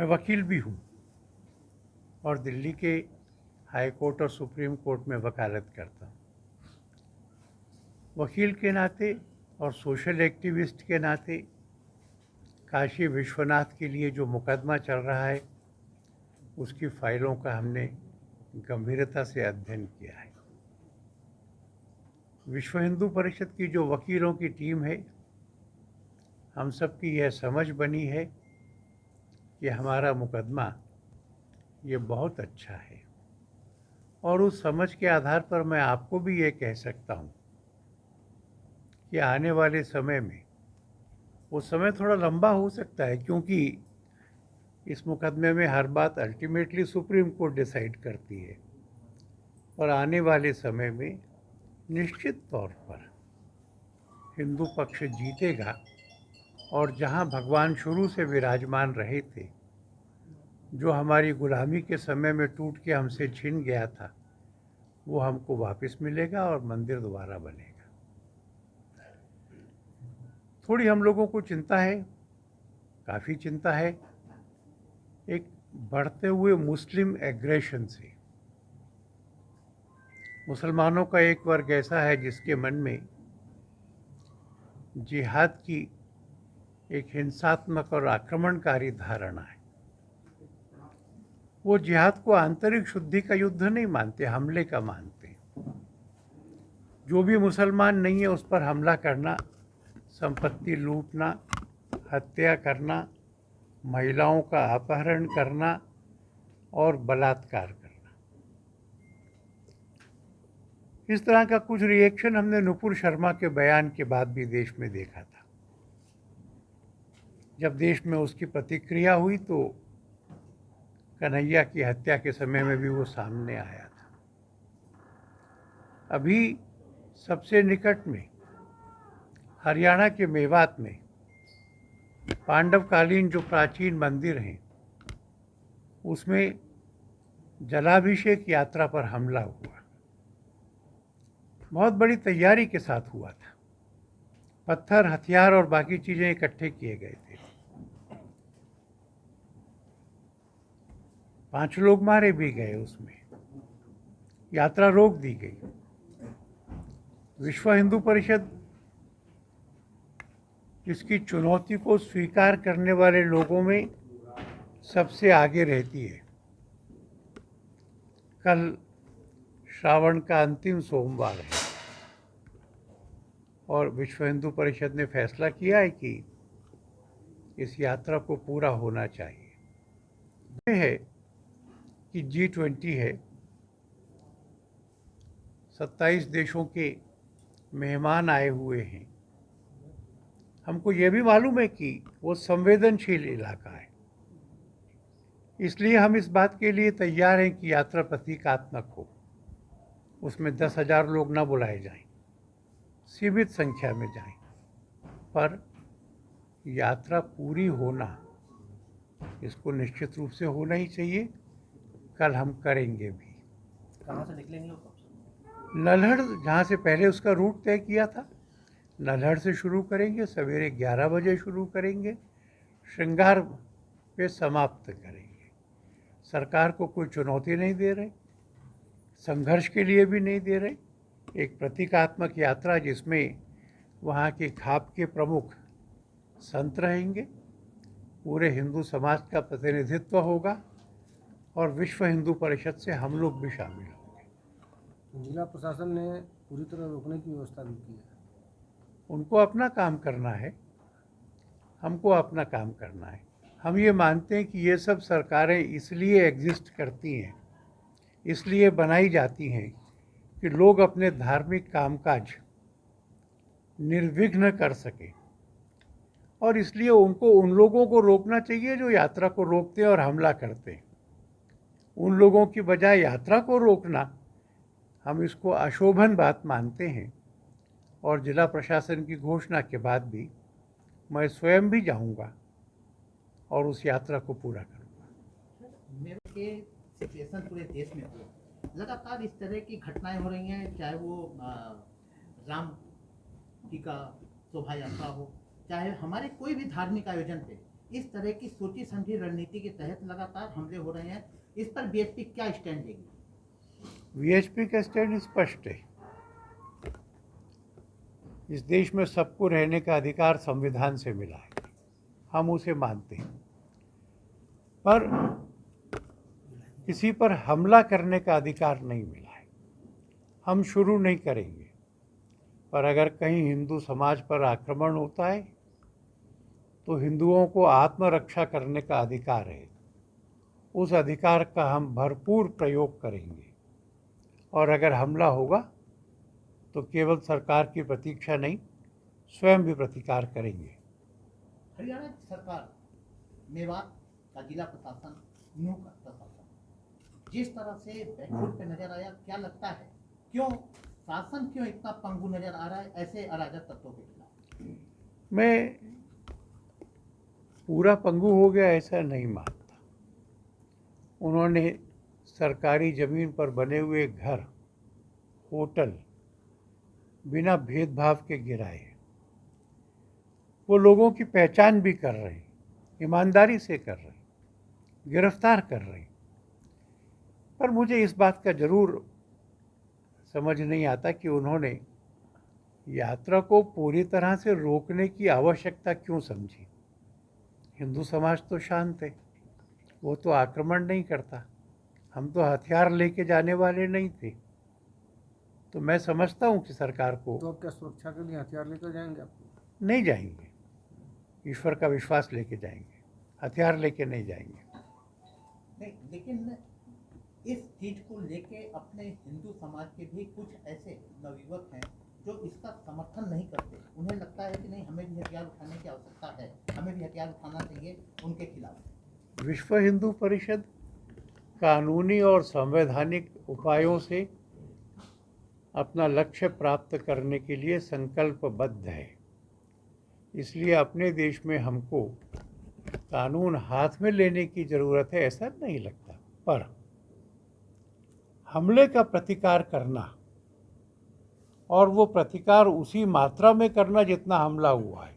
मैं वकील भी हूँ और दिल्ली के हाई कोर्ट और सुप्रीम कोर्ट में वकालत करता हूँ। वकील के नाते और सोशल एक्टिविस्ट के नाते काशी विश्वनाथ के लिए जो मुकदमा चल रहा है उसकी फाइलों का हमने गंभीरता से अध्ययन किया है। विश्व हिंदू परिषद की जो वकीलों की टीम है, हम सब की यह समझ बनी है कि हमारा मुकदमा ये बहुत अच्छा है और उस समझ के आधार पर मैं आपको भी ये कह सकता हूँ कि आने वाले समय में, वो समय थोड़ा लंबा हो सकता है क्योंकि इस मुकदमे में हर बात अल्टीमेटली सुप्रीम कोर्ट डिसाइड करती है, और आने वाले समय में निश्चित तौर पर हिंदू पक्ष जीतेगा और जहाँ भगवान शुरू से विराजमान रहे थे, जो हमारी गुलामी के समय में टूट के हमसे छिन गया था, वो हमको वापस मिलेगा और मंदिर दोबारा बनेगा। थोड़ी हम लोगों को चिंता है, काफ़ी चिंता है, एक बढ़ते हुए मुस्लिम एग्रेशन से। मुसलमानों का एक वर्ग ऐसा है जिसके मन में जिहाद की एक हिंसात्मक और आक्रमणकारी धारणा है। वो जिहाद को आंतरिक शुद्धि का युद्ध नहीं मानते, हमले का मानते हैं। जो भी मुसलमान नहीं है उस पर हमला करना, संपत्ति लूटना, हत्या करना, महिलाओं का अपहरण करना और बलात्कार करना, इस तरह का कुछ रिएक्शन हमने नुपुर शर्मा के बयान के बाद भी देश में देखा था। जब देश में उसकी प्रतिक्रिया हुई तो कन्हैया की हत्या के समय में भी वो सामने आया था। अभी सबसे निकट में हरियाणा के मेवात में पांडवकालीन जो प्राचीन मंदिर हैं, उसमें जलाभिषेक यात्रा पर हमला हुआ। बहुत बड़ी तैयारी के साथ हुआ था। पत्थर, हथियार और बाकी चीज़ें इकट्ठे किए गए थे। 5 लोग मारे भी गए उसमें। यात्रा रोक दी गई। विश्व हिंदू परिषद इसकी चुनौती को स्वीकार करने वाले लोगों में सबसे आगे रहती है। कल श्रावण का अंतिम सोमवार है और विश्व हिंदू परिषद ने फैसला किया है कि इस यात्रा को पूरा होना चाहिए। यह है कि G20 है, 27 देशों के मेहमान आए हुए हैं। हमको ये भी मालूम है कि वो संवेदनशील इलाका है, इसलिए हम इस बात के लिए तैयार हैं कि यात्रा प्रतीकात्मक हो। उसमें 10,000 लोग ना बुलाए जाएं, सीमित संख्या में जाएं, पर यात्रा पूरी होना, इसको निश्चित रूप से होना ही चाहिए। कल हम करेंगे भी। कहाँ से निकलेंगे लोग? नल्हड़, जहाँ से पहले उसका रूट तय किया था, नल्हड़ से शुरू करेंगे। सवेरे 11 बजे शुरू करेंगे, श्रृंगार पे समाप्त करेंगे। सरकार को कोई चुनौती नहीं दे रहे, संघर्ष के लिए भी नहीं दे रहे। एक प्रतीकात्मक यात्रा जिसमें वहाँ के खाप के प्रमुख संत रहेंगे, पूरे हिंदू समाज का प्रतिनिधित्व होगा और विश्व हिंदू परिषद से हम लोग भी शामिल होंगे। जिला प्रशासन ने पूरी तरह रोकने की व्यवस्था भी की है। उनको अपना काम करना है, हमको अपना काम करना है। हम ये मानते हैं कि ये सब सरकारें इसलिए एग्जिस्ट करती हैं, इसलिए बनाई जाती हैं कि लोग अपने धार्मिक कामकाज निर्विघ्न कर सकें, और इसलिए उनको उन लोगों को रोकना चाहिए जो यात्रा को रोकते हैं और हमला करते हैं। उन लोगों की बजाय यात्रा को रोकना, हम इसको अशोभन बात मानते हैं। और जिला प्रशासन की घोषणा के बाद भी मैं स्वयं भी जाऊंगा और उस यात्रा को पूरा करूंगा। मेरे के सिचुएशन पूरे देश में हो, लगातार इस तरह की घटनाएं हो रही हैं, चाहे वो राम जी का शोभा यात्रा हो, चाहे हमारे कोई भी धार्मिक आयोजन पे इस तरह की सोची समझी रणनीति के तहत लगातार हमले हो रहे हैं, इस पर बीएसपी क्या स्टैंड लेगी? वीएचपी का स्टैंड स्पष्ट है। इस देश में सबको रहने का अधिकार संविधान से मिला है, हम उसे मानते हैं, पर किसी पर हमला करने का अधिकार नहीं मिला है। हम शुरू नहीं करेंगे, पर अगर कहीं हिंदू समाज पर आक्रमण होता है तो हिंदुओं को आत्मरक्षा करने का अधिकार है। उस अधिकार का हम भरपूर प्रयोग करेंगे, और अगर हमला होगा तो केवल सरकार की प्रतीक्षा नहीं, स्वयं भी प्रतिकार करेंगे। हरियाणा की सरकार, मेवात का जिला प्रशासन, नूह का प्रशासन जिस तरह से बैकफुट पे नजर आया, क्या लगता है क्यों शासन क्यों इतना पंगु नजर आ रहा है ऐसे अराजक तत्वों के खिलाफ? मैं पूरा पंगु हो गया ऐसा नहीं मानता। उन्होंने सरकारी ज़मीन पर बने हुए घर, होटल बिना भेदभाव के गिराए। वो लोगों की पहचान भी कर रहे हैं, ईमानदारी से कर रहे हैं, गिरफ्तार कर रहे हैं। पर मुझे इस बात का ज़रूर समझ नहीं आता कि उन्होंने यात्रा को पूरी तरह से रोकने की आवश्यकता क्यों समझी। हिंदू समाज तो शांत है, वो तो आक्रमण नहीं करता। हम तो हथियार लेके जाने वाले नहीं थे। तो मैं समझता हूँ कि सरकार को तो अब क्या सुरक्षा के लिए हथियार लेकर जाएंगे आप? नहीं जाएंगे, ईश्वर का विश्वास लेके जाएंगे, हथियार लेके नहीं जाएंगे। नहीं, लेकिन इस चीज को लेके अपने हिंदू समाज के भी कुछ ऐसे नवयुवक हैं जो इसका समर्थन नहीं करते। उन्हें लगता है कि नहीं, हमें भी हथियार उठाने की आवश्यकता है, हमें भी हथियार उठाना चाहिए उनके खिलाफ। विश्व हिंदू परिषद कानूनी और संवैधानिक उपायों से अपना लक्ष्य प्राप्त करने के लिए संकल्पबद्ध है। इसलिए अपने देश में हमको कानून हाथ में लेने की ज़रूरत है ऐसा नहीं लगता। पर हमले का प्रतिकार करना, और वो प्रतिकार उसी मात्रा में करना जितना हमला हुआ है,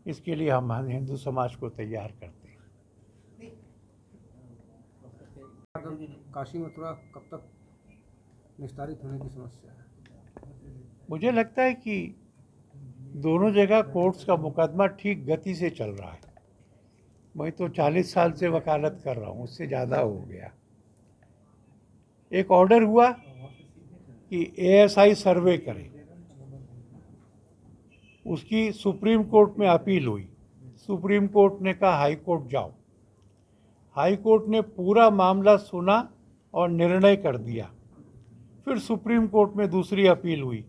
इसके लिए हम हिंदू समाज को तैयार करते हैं। काशी मथुरा कब तक निस्तारित होने की समस्या है? मुझे लगता है कि दोनों जगह कोर्ट्स का मुकदमा ठीक गति से चल रहा है। मैं तो 40 साल से वकालत कर रहा हूँ, उससे ज़्यादा हो गया। एक ऑर्डर हुआ कि एएसआई सर्वे करे, उसकी सुप्रीम कोर्ट में अपील हुई। सुप्रीम कोर्ट ने कहा हाई कोर्ट जाओ। हाई कोर्ट ने पूरा मामला सुना और निर्णय कर दिया। फिर सुप्रीम कोर्ट में दूसरी अपील हुई,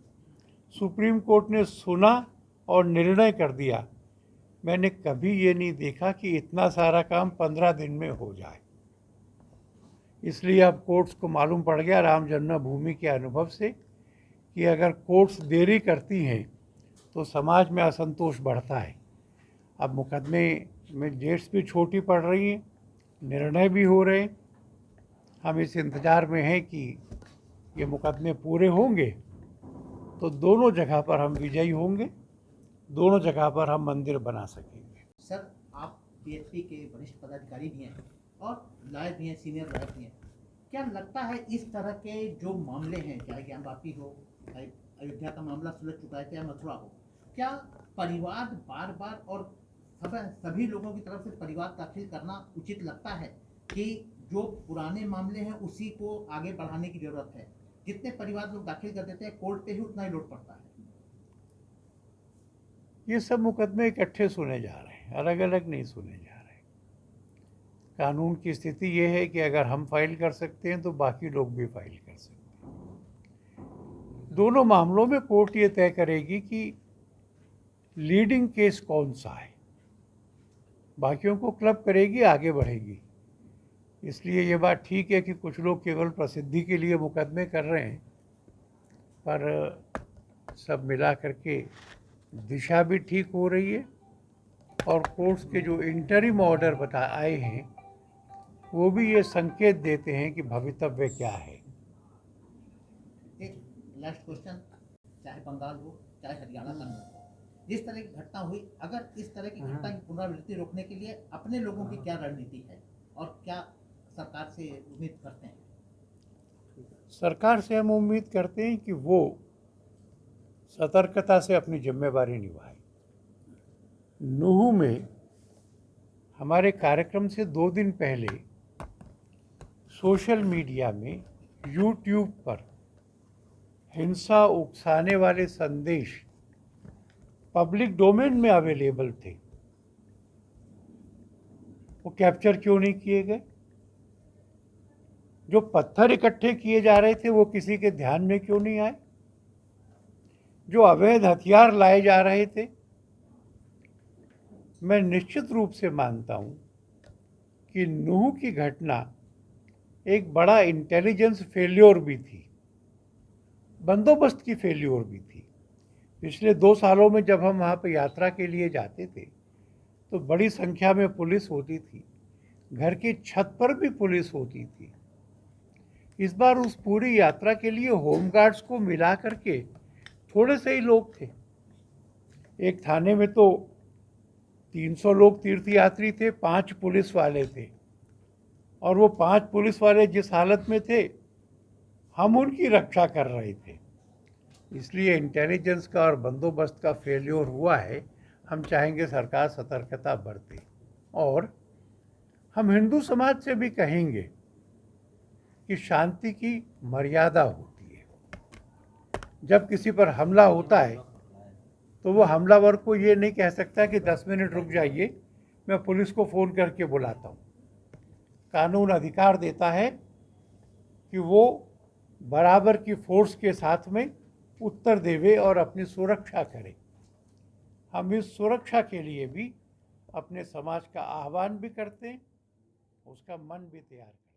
सुप्रीम कोर्ट ने सुना और निर्णय कर दिया। मैंने कभी ये नहीं देखा कि इतना सारा काम 15 दिन में हो जाए। इसलिए अब कोर्ट्स को मालूम पड़ गया राम जन्मभूमि के अनुभव से कि अगर कोर्ट्स देरी करती हैं तो समाज में असंतोष बढ़ता है। अब मुकदमे में डेट्स भी छोटी पड़ रही हैं, निर्णय भी हो रहे हैं। हम इस इंतज़ार में हैं कि ये मुकदमे पूरे होंगे तो दोनों जगह पर हम विजयी होंगे, दोनों जगह पर हम मंदिर बना सकेंगे। सर, आप बीएसपी के वरिष्ठ पदाधिकारी भी हैं और लॉयर भी हैं, सीनियर लॉयर भी हैं। क्या लगता है इस तरह के जो मामले हैं, चाहे ज्ञान वापी हो, चाहे अयोध्या का मामला सुलझ चुका है, चाहे मथुरा हो, क्या परिवाद बार बार और सभी लोगों की तरफ से परिवाद दाखिल करना उचित लगता है कि जो पुराने मामले हैं उसी को आगे बढ़ाने की जरूरत है? जितने परिवार लोग दाखिल कर देते हैं कोर्ट पे ही उतना ही लोड पड़ता है। ये सब मुकदमे इकट्ठे सुने जा रहे हैं, अलग अलग नहीं सुने जा रहे। कानून की स्थिति ये है कि अगर हम फाइल कर सकते हैं तो बाकी लोग भी फाइल कर सकते हैं। दोनों मामलों में कोर्ट ये तय करेगी कि लीडिंग केस कौन सा है, बाकियों को क्लब करेगी, आगे बढ़ेगी। इसलिए ये बात ठीक है कि कुछ लोग केवल प्रसिद्धि के लिए मुकदमे कर रहे हैं, पर सब मिला करके दिशा भी ठीक हो रही है। और कोर्ट्स के जो इंटरिम ऑर्डर आए हैं वो भी ये संकेत देते हैं कि भवितव्य क्या है। एक लास्ट क्वेश्चन, चाहे बंगाल हो चाहे हरियाणा का हो, जिस तरह की घटना हुई, अगर इस तरह की घटना की पुनरावृत्ति रोकने के लिए अपने लोगों की क्या रणनीति है और क्या सरकार से उम्मीद करते हैं? सरकार से हम उम्मीद करते हैं कि वो सतर्कता से अपनी जिम्मेदारी निभाए। नूह में हमारे कार्यक्रम से 2 दिन पहले सोशल मीडिया में यूट्यूब पर हिंसा उकसाने वाले संदेश पब्लिक डोमेन में अवेलेबल थे। वो कैप्चर क्यों नहीं किए गए? जो पत्थर इकट्ठे किए जा रहे थे वो किसी के ध्यान में क्यों नहीं आए? जो अवैध हथियार लाए जा रहे थे, मैं निश्चित रूप से मानता हूं कि नूह की घटना एक बड़ा इंटेलिजेंस फेल्योर भी थी, बंदोबस्त की फेल्योर भी थी। पिछले 2 सालों में जब हम वहाँ पर यात्रा के लिए जाते थे तो बड़ी संख्या में पुलिस होती थी, घर की छत पर भी पुलिस होती थी। इस बार उस पूरी यात्रा के लिए होमगार्ड्स को मिला करके थोड़े से ही लोग थे। एक थाने में तो 300 लोग तीर्थयात्री थे, 5 पुलिस वाले थे, और वो 5 पुलिस वाले जिस हालत में थे हम उनकी रक्षा कर रहे थे। इसलिए इंटेलिजेंस का और बंदोबस्त का फेल्योर हुआ है। हम चाहेंगे सरकार सतर्कता बरते, और हम हिंदू समाज से भी कहेंगे कि शांति की मर्यादा होती है। जब किसी पर हमला होता है तो वो हमलावर को ये नहीं कह सकता कि 10 मिनट रुक जाइए, मैं पुलिस को फ़ोन करके बुलाता हूँ। कानून अधिकार देता है कि वो बराबर की फोर्स के साथ में उत्तर देवे और अपनी सुरक्षा करे। हम इस सुरक्षा के लिए भी अपने समाज का आह्वान भी करते हैं, उसका मन भी तैयार करते हैं।